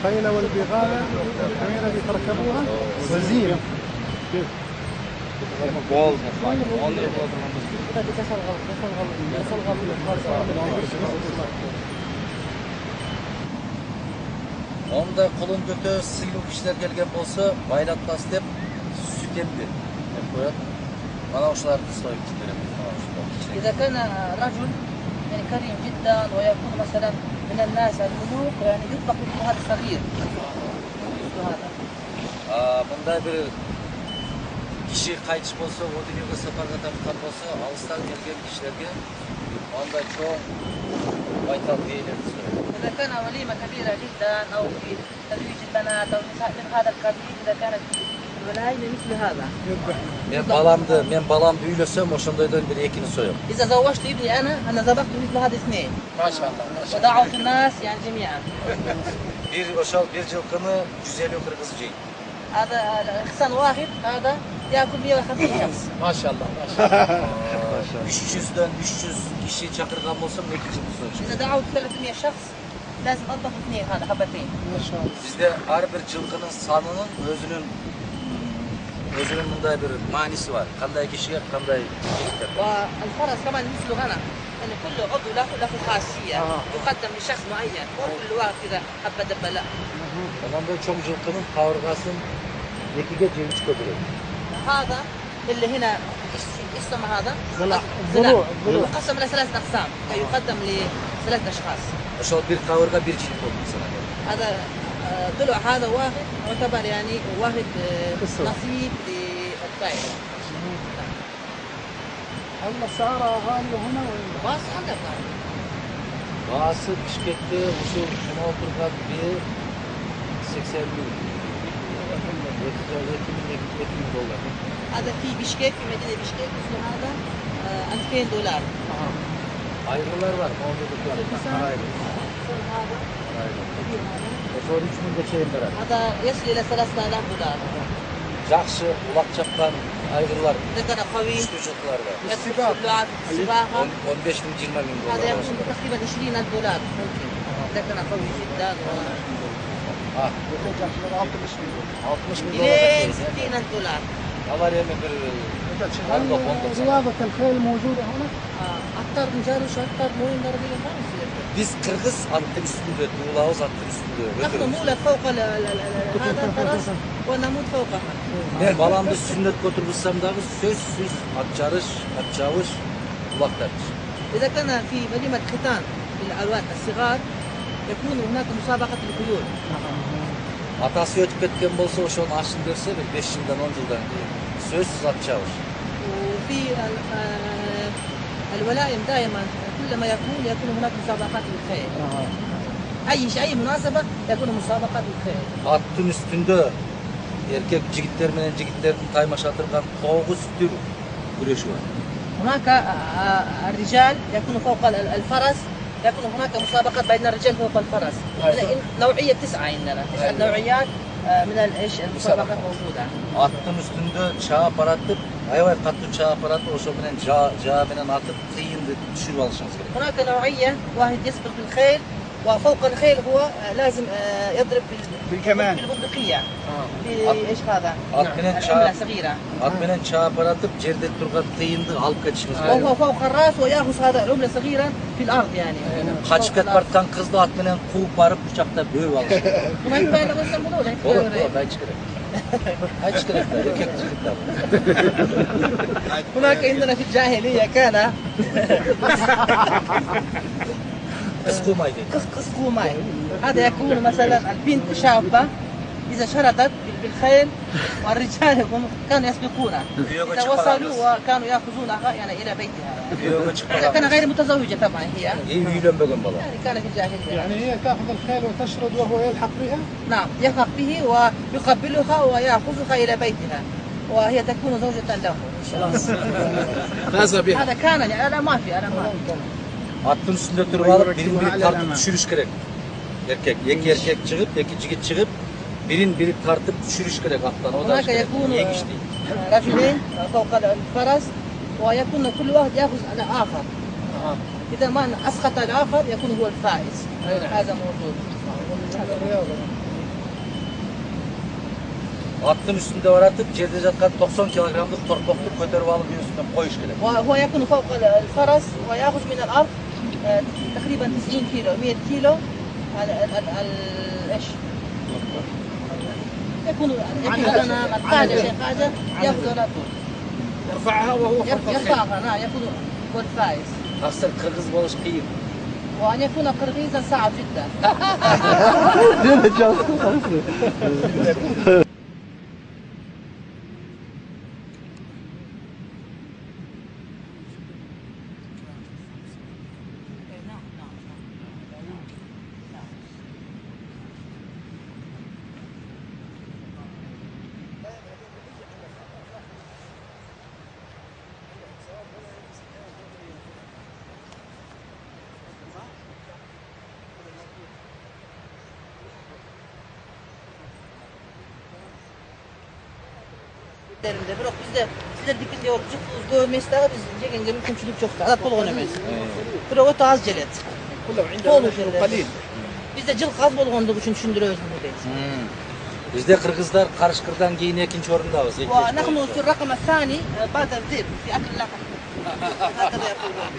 الخيل والبغال والحمير اللي تركبوها والزينة. كيف؟ Onda kolun götü sıylı kişiler gelgen bolsa baylatmaz dep süt emdi. Hep koyat. Bana uşlardı soyup giderim. إذا كان رجل يعني كريم جدا ويكون مثلا من الناس الملوك يعني يطلق مثل هذا الصغير مثل هذا. Bunda bir kişi kayıç bolsa, o dünyada saparga tapkan bolsa, alıstan gelgen kişilerge onda çok baytal değilir. إذا كان وليمة كبيرة جدا أو في تزويج البنات أو النساء من هذا القبيل إذا كانت الولاية مثل هذا. Ben balam büyülesem oşandaydan bir ekini soyum. إذا زوجت ابني أنا ذبحت مثل هذا اثنين. ما شاء الله. ودعوت الناس يعني جميعا. Bir oşal bir cılkını 150 kırgız ceyim. هذا إنسان واحد هذا يأكل 150 شخص. ما شاء الله. ما شاء الله. 300'den 300 kişi çakırgan olsam ne kişi soyum. إذا دعوت 300 شخص لازم أطبخ اثنين هذا حبتين. ما شاء الله. Bizde her bir cılkının sanının özünün bunda bir manisi var. Kanday kişiye kanday kişiler. والفرس كمان مثل غنم يعني كل عضو له خاصية يقدم لشخص معين مو كل واحد كذا حبة دبة لا. Ondan çok cılkının kavrgasın nekige cevç köpürür. هذا اللي هنا اسمه هذا ضلوع. يقسم إلى 3 أقسام يقدم ل3 أشخاص. Şu bir kavurga bir cilt oldu sana. هذا ضلع هذا واحد يعتبر يعني واحد نصيب للطائر. هل السعارة غالية هنا ولا؟ باص عندك Bazısı Bişkek'te şuna oturgan bir 80 bin. 2000 dolar. هذا في بشكيك في مدينة بشكيك مثل هذا $2000. Ayrılar var. Sonra 3000 geçeyim beraber. هذا يصل إلى $3000. Жақсы ulak çapkan ayrılar. إذا كان قوي Çocuklar var. يدخل في السباحة 15 bin 20 bin dolar. هذا يكون تقريبا $20,000 ممكن إذا كان قوي جدا. 60 bin إلى dolar. $60,000. Allah yemin bir هل رياضة الخيل موجودة هنا؟ أكثر من جارش أكثر مو يقدر ما يصير. Biz Kırgız attın üstünde, Tuğlaoz attın üstünde. نحن نولد فوق هذا الفرس ونموت فوقها. Ben balamda sünnet götürürsem dahi sözsüz atçavış, kulak tartış. إذا كان في وليمة ختان للأولاد الصغار يكون هناك مسابقة للخيول. Atası ötüp ketken bolsa o şunu aşın derse bir 5 yıldan 10 yıldan sözsüz atçavış. وفي الولائم دائما كلما يكون هناك مسابقات للخيل. أي مناسبة يكون مسابقات للخيل. Attın üstünde erkek jigitlerin taymaş atırgan 9 tür güreşi var. هناك الرجال يكون فوق الفرس يكون هناك مسابقات بين الرجال فوق الفرس. نوعية 9 عندنا 9 نوعيات من المسابقات موجودة. Attın üstünde çağ aparatıp ayvay kattı çağ aparatı o şöminen çağ menen atıp kıyındı düşürüp alışınız gerek. هناك نوعية واحد يسبق بالخيل وفوق الخيل هو لازم يضرب بالكمان بالبندقية. ايش هذا؟ عملة صغيرة. Atmenen çağ aparatıp yerde turgan kıyındı alıp kaçışınız gerek. وهو فوق الراس ويأخذ هذا عملة صغيرة في الأرض يعني. Kaçıkat barttan kızdı atmenen kuğup barıp bıçakta böğü alışır. ما ينفع لو يسمونه له. Olur ben çıkarım. Hay çıkarım da erkek çıkarım. هناك عندنا في الجاهلية كان Kız kumaydı. قص قوماي. هذا يكون مثلا البنت شابة إذا شردت بالخيل والرجال كانوا يسبقونها. إذا وصلوا وكانوا يأخذونها يعني إلى بيتها. كان غير متزوجة طبعا هي. يعني كان في الجاهلية. يعني هي تأخذ الخيل وتشرد وهو يلحق بها؟ نعم يلحق به ويقبلها ويأخذها إلى بيتها وهي تكون زوجة له. هذا كان يعني أنا ما في. Attın üstünde durup alıp birini tartıp düşürüş gerek. Erkek, iki erkek çıkıp, iki jigit çıkıp birini tartıp düşürüş gerek attan. O da هناك işte يكون yegiş değil. رجلين فوق الفرس ويكون كل واحد يأخذ على آخر. إذا ما أسقط الآخر يكون هو الفائز. هذا موجود. هذا الرياضة. Attın üstünde varatıp yerde жатқан 90 kilogramlık torpaklı көтеріп alıp üstünden koyuş gerek. وهو يكون فوق الفرس ويأخذ من الأرض تقريبا 90 كيلو 100 كيلو ايش يكون لنا القاعدة شيء قاعدة يأخذ على طول يرفعها وهو يرفعها نعم يكون هو الفائز Aslında Kırgız boluş kıyım. وأن يكون قرغيزا صعب جدا Biroq bizde sizler dikin diyor görmesler biz degenge mümkünçülük çok da polgon emes. Biroq öte az jelet. Polu jelet. Bizde jıl kaz bolgondugu üçün düşündürөбүз bunu deyt. Bizde Kırgızlar Karışkır'dan keyin ikinci orundabız. ونحن في الرقم الثاني بعد الذئب في أكل اللحم هكذا يقولون